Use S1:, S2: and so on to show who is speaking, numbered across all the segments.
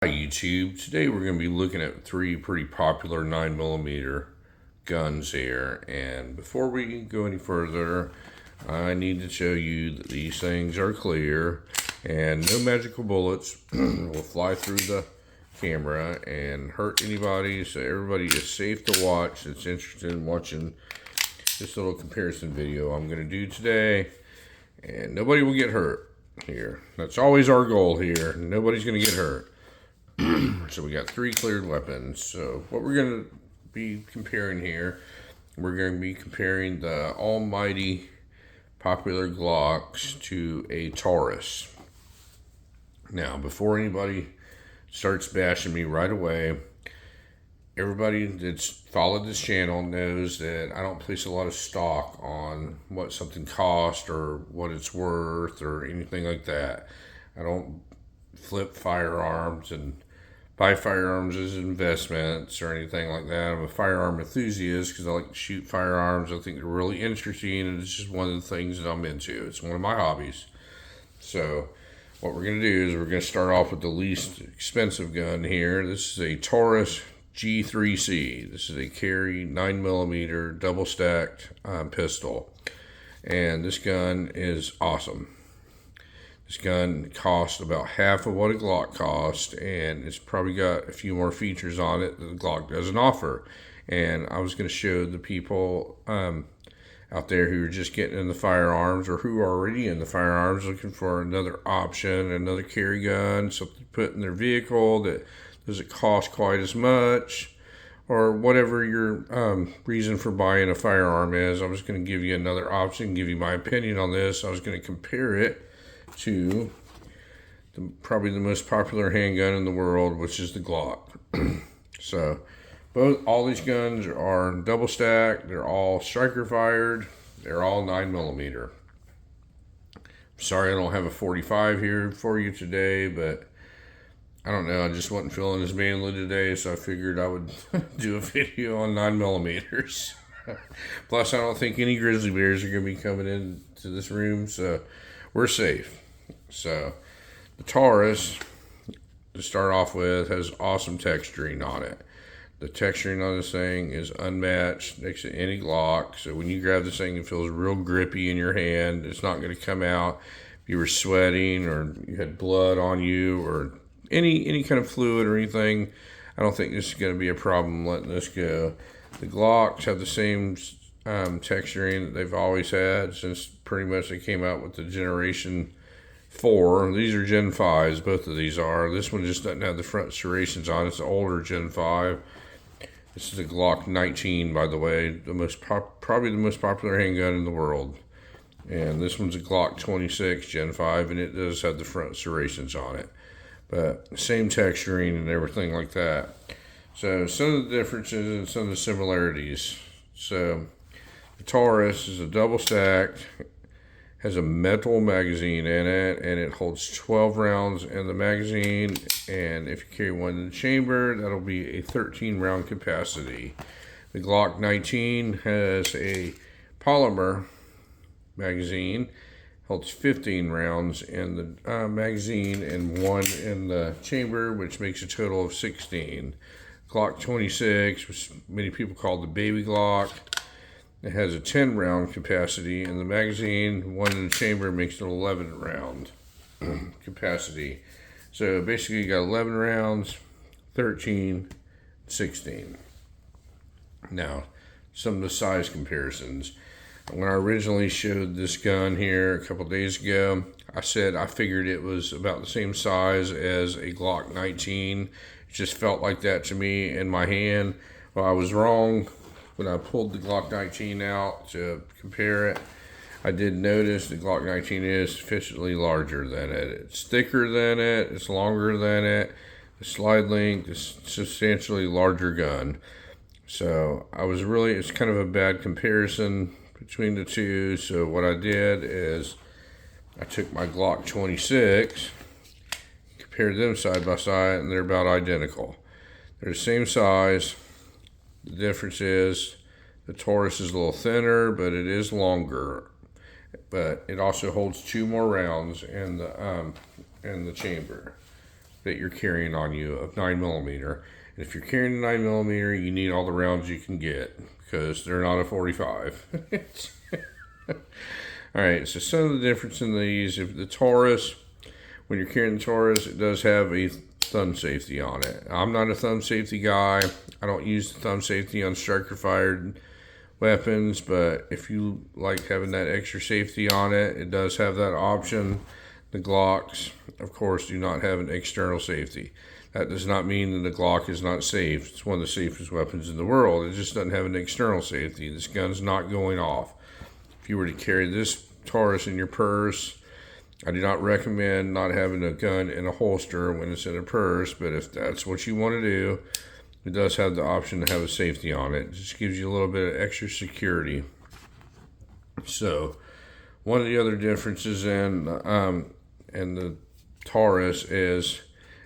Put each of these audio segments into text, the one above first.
S1: Hi YouTube. Today we're going to be looking at three pretty popular 9mm guns here, and before we go any further I need to show you that these things are clear and no magical bullets will fly through the camera and hurt anybody, so everybody is safe to watch that's interested in watching this little comparison video I'm going to do today, and nobody will get hurt here. That's always our goal here. Nobody's going to get hurt. So we got three cleared weapons. So what we're going to be comparing here, we're going to be comparing the almighty popular Glocks to a Taurus. Now, before anybody starts bashing me right away, everybody that's followed this channel knows that I don't place a lot of stock on what something costs or what it's worth or anything like that. I don't flip firearms and buy firearms as investments or anything like that. I'm a firearm enthusiast because I like to shoot firearms. I think they're really interesting, and it's just one of the things that I'm into. It's one of my hobbies. So what we're going to do is we're going to start off with the least expensive gun here. This is a Taurus G3C. This is a carry 9mm double stacked pistol, and this gun is awesome. This gun costs about half of what a Glock costs, and it's probably got a few more features on it that the Glock doesn't offer. And I was going to show the people out there who are just getting in the firearms or who are already in the firearms looking for another option, another carry gun, something to put in their vehicle that doesn't cost quite as much, or whatever your reason for buying a firearm is. I was going to give you another option, give you my opinion on this. I was going to compare it to probably the most popular handgun in the world, which is the Glock. So all these guns are double stacked, they're all striker fired, they're all 9mm. Sorry I don't have a 45 here for you today, but I don't know, I just wasn't feeling as manly today, so I figured I would do a video on 9mm. Plus I don't think any grizzly bears are going to be coming into this room, so we're safe. So the Taurus, to start off with, has awesome texturing on it. The texturing on this thing is unmatched next to any Glock. So when you grab this thing, it feels real grippy in your hand. It's not going to come out if you were sweating or you had blood on you or any kind of fluid or anything. I don't think this is going to be a problem letting this go. The Glocks have the same texturing that they've always had since pretty much they came out with the Generation 4. These are Gen 5s, both of these are. This one just doesn't have the front serrations on. It's an older Gen 5. This is a Glock 19, by the way, probably the most popular handgun in the world. And this one's a Glock 26 Gen 5, and it does have the front serrations on it. But same texturing and everything like that. So some of the differences and some of the similarities. So the Taurus is a double stacked, has a metal magazine in it, and it holds 12 rounds in the magazine, and if you carry one in the chamber, that'll be a 13 round capacity. The Glock 19 has a polymer magazine, holds 15 rounds in the magazine and one in the chamber, which makes a total of 16. Glock 26, which many people call the baby Glock, it has a 10 round capacity in the magazine. One in the chamber makes it 11 round capacity. So basically you got 11 rounds, 13, 16. Now, some of the size comparisons. When I originally showed this gun here a couple days ago, I said I figured it was about the same size as a Glock 19. It just felt like that to me in my hand. Well, I was wrong. When I pulled the Glock 19 out to compare it, I did notice the Glock 19 is sufficiently larger than it. It's thicker than it, it's longer than it, the slide length is substantially larger gun. So it's kind of a bad comparison between the two. So what I did is I took my Glock 26, compared them side by side, and they're about identical. They're the same size. The difference is the Taurus is a little thinner, but it is longer. But it also holds 2 more rounds in the chamber. that you're carrying on you of 9mm. And if you're carrying a 9mm, you need all the rounds you can get because they're not a 45. All right, so some of the difference in these, if the Taurus, when you're carrying the Taurus, it does have a thumb safety on it. I'm not a thumb safety guy. I don't use the thumb safety on striker fired weapons, but if you like having that extra safety on it, it does have that option. The Glocks, of course, do not have an external safety. That does not mean that the Glock is not safe. It's one of the safest weapons in the world. It just doesn't have an external safety. This gun's not going off. If you were to carry this Taurus in your purse, I do not recommend not having a gun in a holster when it's in a purse, but if that's what you want to do, it does have the option to have a safety on it. It just gives you a little bit of extra security. So, one of the other differences in the Taurus is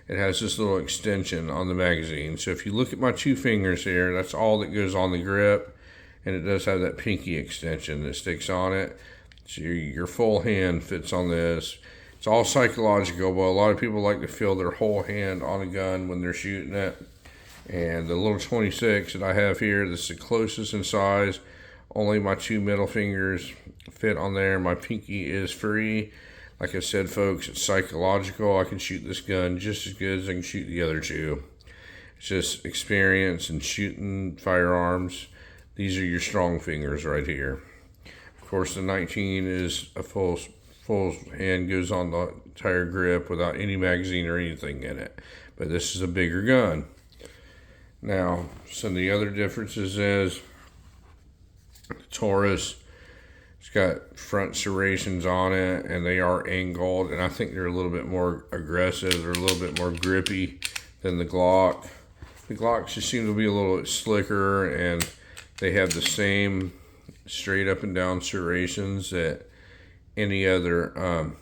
S1: it has this little extension on the magazine. So if you look at my 2 fingers here, that's all that goes on the grip, and it does have that pinky extension that sticks on it. So your full hand fits on this. It's all psychological, but a lot of people like to feel their whole hand on a gun when they're shooting it. And the little 26 that I have here, this is the closest in size. Only my 2 middle fingers fit on there. My pinky is free. Like I said, folks, it's psychological. I can shoot this gun just as good as I can shoot the other 2. It's just experience and shooting firearms. These are your strong fingers right here. Of course, the 19 is a full hand, goes on the entire grip without any magazine or anything in it. But this is a bigger gun. Now, some of the other differences is the Taurus, it's got front serrations on it, and they are angled, and I think they're a little bit more aggressive. They're a little bit more grippy than the Glock. The Glocks just seem to be a little bit slicker, and they have the same straight up and down serrations that any other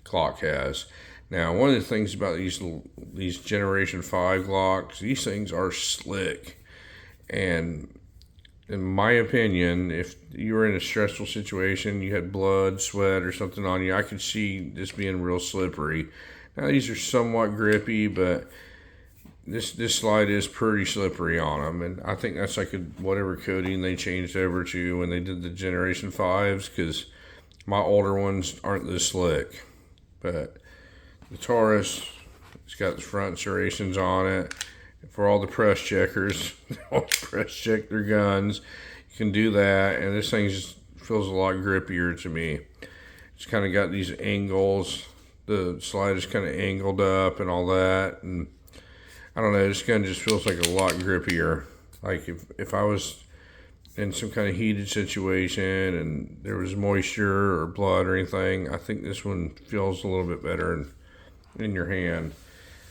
S1: Glock has. Now, one of the things about these Generation 5 Glocks, these things are slick. And in my opinion, if you were in a stressful situation, you had blood, sweat, or something on you, I could see this being real slippery. Now, these are somewhat grippy, but this slide is pretty slippery on them. And I think that's like whatever coating they changed over to when they did the Generation 5s, because my older ones aren't this slick. But the Taurus, it's got the front serrations on it. For all the press checkers, they want to press check their guns, you can do that. And this thing just feels a lot grippier to me. It's kind of got these angles. The slide is kind of angled up and all that. And I don't know, this gun just feels like a lot grippier. Like if I was in some kind of heated situation and there was moisture or blood or anything, I think this one feels a little bit better in your hand.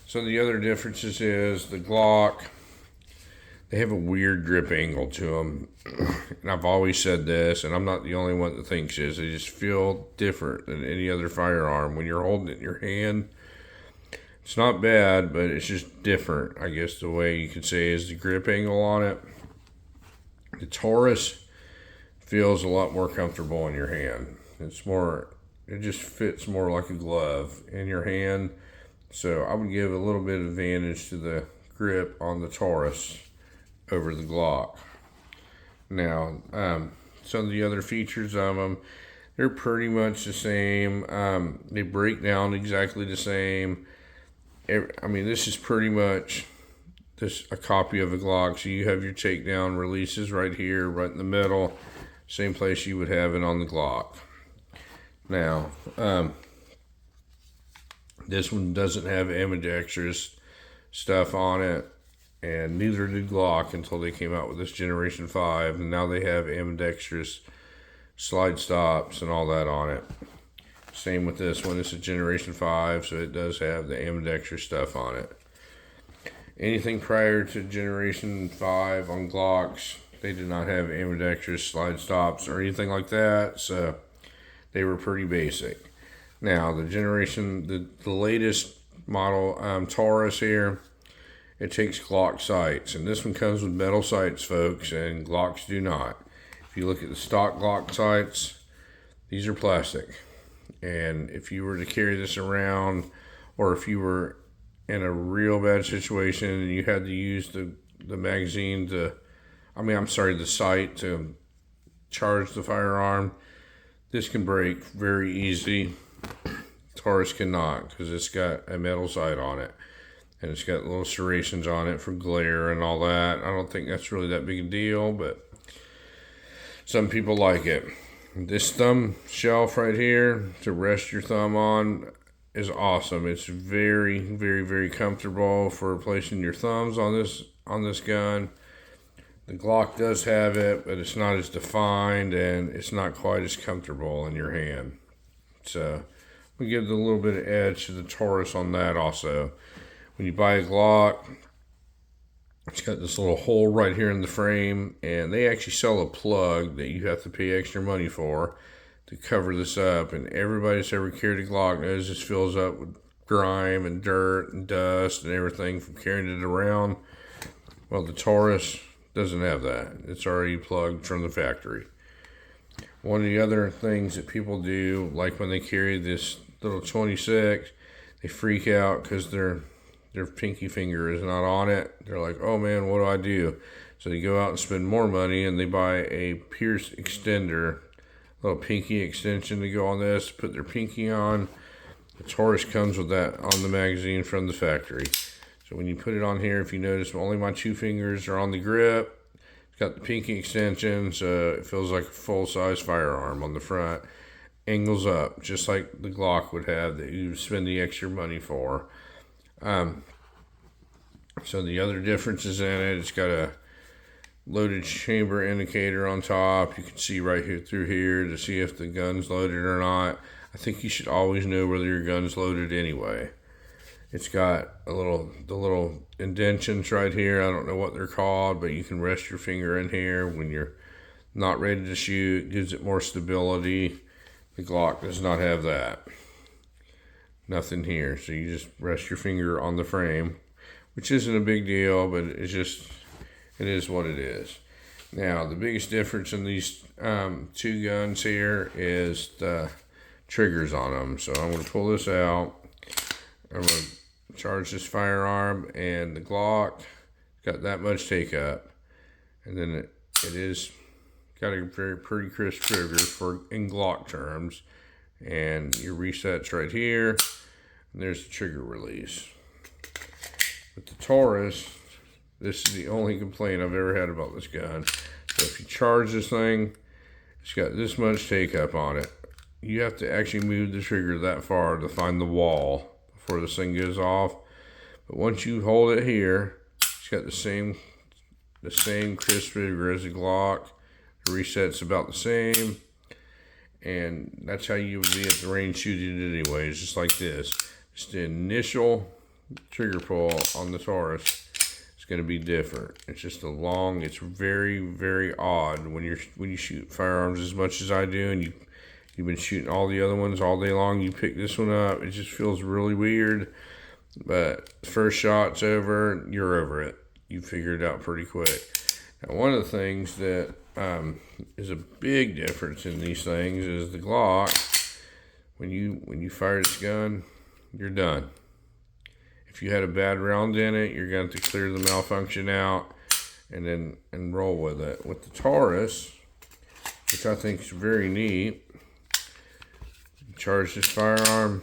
S1: So the other differences is the Glock, they have a weird grip angle to them. And I've always said this, and I'm not the only one that thinks this. They just feel different than any other firearm. When you're holding it in your hand, it's not bad, but it's just different. I guess the way you could say is the grip angle on it. The Taurus feels a lot more comfortable in your hand. It just fits more like a glove in your hand. So I would give a little bit of advantage to the grip on the Taurus over the Glock. Now, some of the other features of them, they're pretty much the same. They break down exactly the same. I mean, this is pretty much a copy of a Glock. So you have your takedown releases right here, right in the middle, same place you would have it on the Glock. Now, this one doesn't have ambidextrous stuff on it, and neither did Glock until they came out with this Generation 5, and now they have ambidextrous slide stops and all that on it. Same with this one. This is Generation 5, so it does have the ambidextrous stuff on it. Anything prior to Generation 5 on Glocks, they did not have ambidextrous slide stops or anything like that, so they were pretty basic. Now, the latest model Taurus here, it takes Glock sights, and this one comes with metal sights, folks, and Glocks do not. If you look at the stock Glock sights, these are plastic. And if you were to carry this around, or if you were in a real bad situation and you had to use the magazine to, I'm sorry, the sight to charge the firearm, this can break very easy. Taurus cannot, because it's got a metal sight on it. And it's got little serrations on it for glare and all that. I don't think that's really that big a deal, but some people like it. This thumb shelf right here to rest your thumb on is awesome. It's very, very, very comfortable for placing your thumbs on this gun. The Glock does have it, but it's not as defined and it's not quite as comfortable in your hand. So we give it a little bit of edge to the Taurus on that also. When you buy a Glock, it's got this little hole right here in the frame, and they actually sell a plug that you have to pay extra money for to cover this up. And everybody that's ever carried a Glock knows this fills up with grime and dirt and dust and everything from carrying it around. Well, the Taurus doesn't have that. It's already plugged from the factory. One of the other things that people do, like when they carry this little 26, they freak out because their pinky finger is not on it. They're like, oh man, what do I do? So they go out and spend more money and they buy a pierce extender, little pinky extension to go on this, put their pinky on. The Taurus comes with that on the magazine from the factory. So when you put it on here, if you notice, only my 2 fingers are on the grip. It's got the pinky extension, so it feels like a full-size firearm on the front. Angles up, just like the Glock would have that you spend the extra money for. So the other differences in it, it's got a loaded chamber indicator on top. You can see right here through here to see if the gun's loaded or not. I think you should always know whether your gun's loaded anyway. It's got the little indentions right here. I don't know what they're called, but you can rest your finger in here when you're not ready to shoot. It gives it more stability. The Glock does not have that. Nothing here, so you just rest your finger on the frame, which isn't a big deal, but it is what it is. Now, the biggest difference in these 2 guns here is the triggers on them. So I'm going to pull this out. I'm going to charge this firearm, and the Glock got that much take up, and then it is got a pretty crisp trigger in Glock terms. And your resets right here, and there's the trigger release. With the Taurus, this is the only complaint I've ever had about this gun. So if you charge this thing, it's got this much take up on it. You have to actually move the trigger that far to find the wall before this thing goes off. But once you hold it here, it's got the same crisp trigger as the Glock. The reset's about the same. And that's how you would be at the range shooting it anyway. It's just like this. Just the initial trigger pull on the Taurus is going to be different. It's just it's very, very odd when you shoot firearms as much as I do, and you've been shooting all the other ones all day long. You pick this one up, it just feels really weird. But the first shot's over, you're over it. You figure it out pretty quick. Now, one of the things that is a big difference in these things is the Glock. When you fire this gun, you're done. If you had a bad round in it, you're going to have to clear the malfunction out and roll with it. With the Taurus, which I think is very neat, charge this firearm,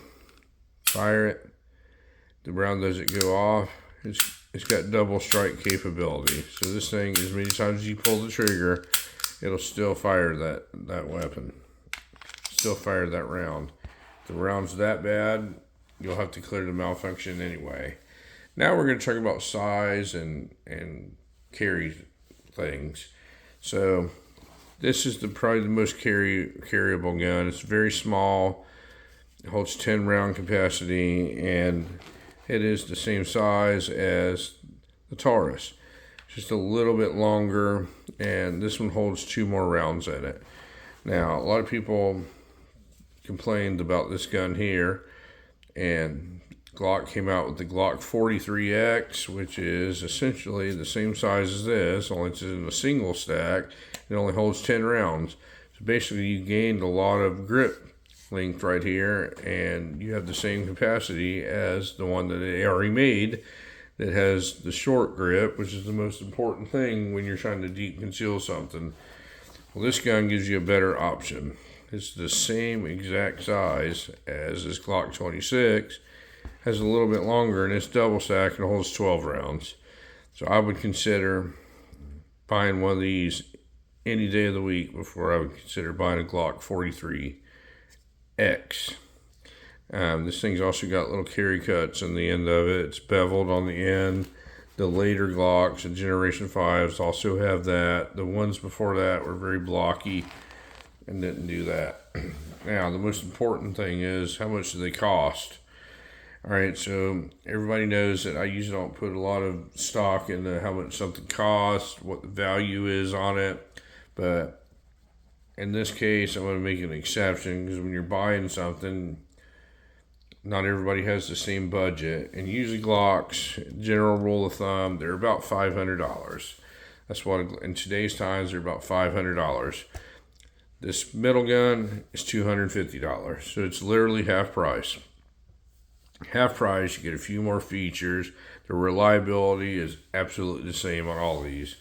S1: fire it. The round doesn't go off. It's got double strike capability. So this thing, as many times as you pull the trigger, it'll still fire that weapon. Still fire that round. If the round's that bad, you'll have to clear the malfunction anyway. Now we're going to talk about size and carry things. So this is probably the most carryable gun. It's very small. It holds 10 round capacity, and it is the same size as the Taurus. Just a little bit longer, and this one holds 2 more rounds in it. Now, a lot of people complained about this gun here, and Glock came out with the Glock 43X, which is essentially the same size as this, only it's in a single stack. It only holds 10 rounds. So basically, you gained a lot of grip linked right here, and you have the same capacity as the one that they already made that has the short grip, which is the most important thing when you're trying to deep conceal something. Well, this gun gives you a better option. It's the same exact size as this Glock 26, has a little bit longer, and it's double stack and holds 12 rounds. So I would consider buying one of these any day of the week before I would consider buying a Glock 43X. This thing's also got little carry cuts on the end of it. It's beveled on the end. The later Glocks and Generation 5s also have that. The ones before that were very blocky and didn't do that. Now, the most important thing is, how much do they cost? All right, so everybody knows that I usually don't put a lot of stock into how much something costs, what the value is on it. But in this case, I'm going to make an exception, because when you're buying something, not everybody has the same budget. And usually Glocks, general rule of thumb, they're about $500. That's what, in today's times, they're about $500. This middle gun is $250. So it's literally half price. Half price, you get a few more features. The reliability is absolutely the same on all these.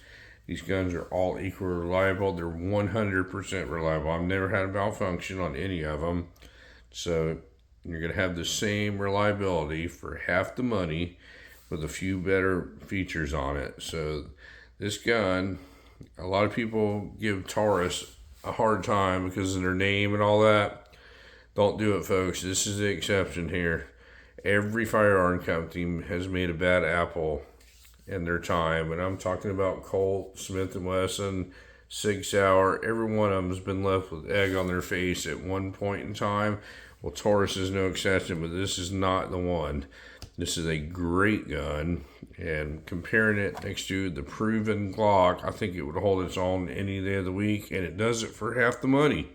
S1: These guns are all equally reliable. They're 100% reliable. I've never had a malfunction on any of them. So you're going to have the same reliability for half the money with a few better features on it. So this gun, a lot of people give Taurus a hard time because of their name and all that. Don't do it, folks. This is the exception here. Every firearm company has made a bad apple in their time, and I'm talking about Colt, Smith & Wesson, Sig Sauer. Every one of them has been left with egg on their face at one point in time. Well, Taurus is no exception, but this is not the one. This is a great gun, and comparing it next to the proven Glock, I think it would hold its own any day of the week, and it does it for half the money.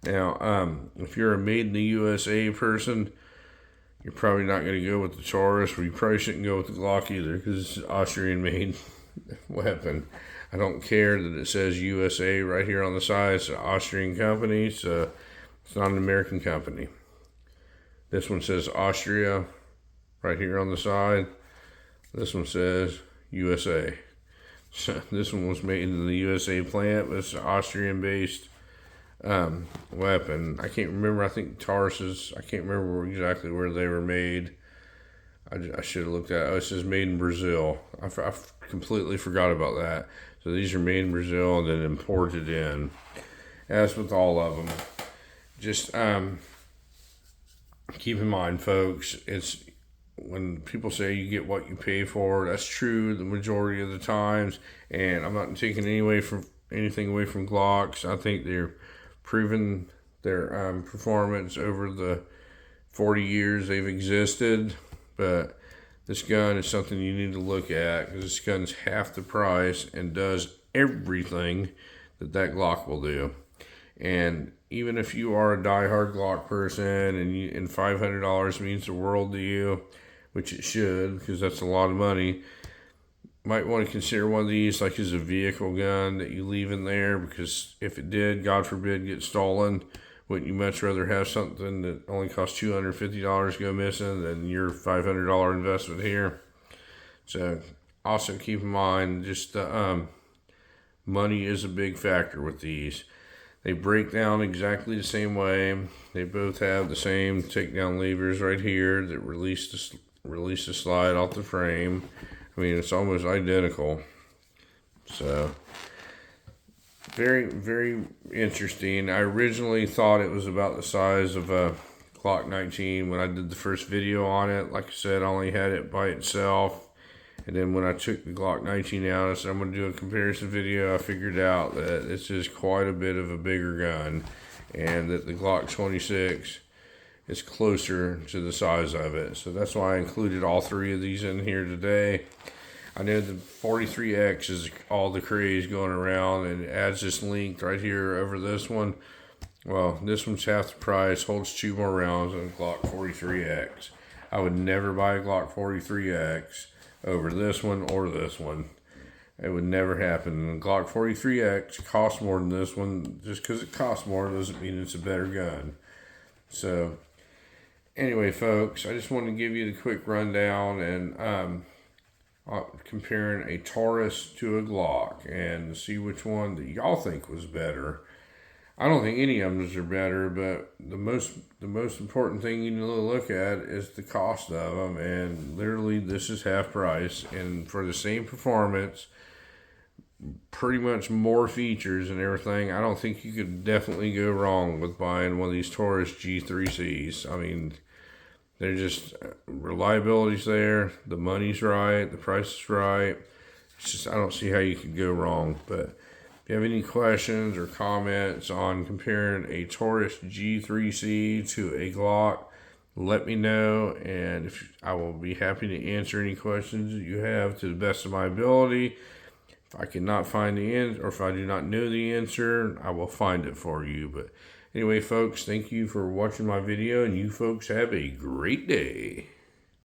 S1: Now, if you're a made in the USA person, you're probably not going to go with the Taurus, or you probably shouldn't go with the Glock either, because it's an Austrian-made weapon. I don't care that it says USA right here on the side. It's an Austrian company, so it's not an American company. This one says Austria right here on the side. This one says USA. So this one was made in the USA plant, but it's an Austrian-based weapon. I can't remember. I think Taurus's, I can't remember exactly where they were made. I should have looked at it. Oh, it says made in Brazil. I completely forgot about that. So these are made in Brazil and then imported in. As with all of them, just keep in mind, folks, it's when people say you get what you pay for, that's true the majority of the times. And I'm not taking anything away from Glocks. I think they're proven their performance over the 40 years they've existed, but this gun is something you need to look at, because this gun's half the price and does everything that Glock will do. And even if you are a diehard Glock person and $500 means the world to you, which it should, because that's a lot of money, might want to consider one of these like as a vehicle gun that you leave in there, because if it did, God forbid, get stolen, wouldn't you much rather have something that only costs $250 go missing than your $500 investment here? So also keep in mind, just the money is a big factor with these. They break down exactly the same way. They both have the same takedown levers right here that release the slide off the frame. I mean, it's almost identical. So, very, very interesting. I originally thought it was about the size of a Glock 19 when I did the first video on it. Like I said, I only had it by itself. And then when I took the Glock 19 out, I said I'm going to do a comparison video. I figured out that it's just quite a bit of a bigger gun, and that the Glock 26 is closer to the size of it. So that's why I included all three of these in here today. I know the 43X is all the craze going around, and it adds this link right here over this one. Well, this one's half the price, holds 2 more rounds than the Glock 43X. I would never buy a Glock 43X over this one or this one. It would never happen. And the Glock 43X costs more than this one. Just because it costs more doesn't mean it's a better gun. So anyway, folks, I just wanted to give you the quick rundown and comparing a Taurus to a Glock and see which one that y'all think was better. I don't think any of them are better, but the most important thing you need to look at is the cost of them. And literally, this is half price, and for the same performance, pretty much more features and everything. I don't think you could definitely go wrong with buying one of these Taurus G3Cs. I mean, they're just reliability's there, the money's right, the price is right. It's just I don't see how you could go wrong, but. If you have any questions or comments on comparing a Taurus G3C to a Glock, let me know, and I will be happy to answer any questions that you have to the best of my ability. If I cannot find the answer, or if I do not know the answer, I will find it for you. But anyway, folks, thank you for watching my video, and you folks have a great day.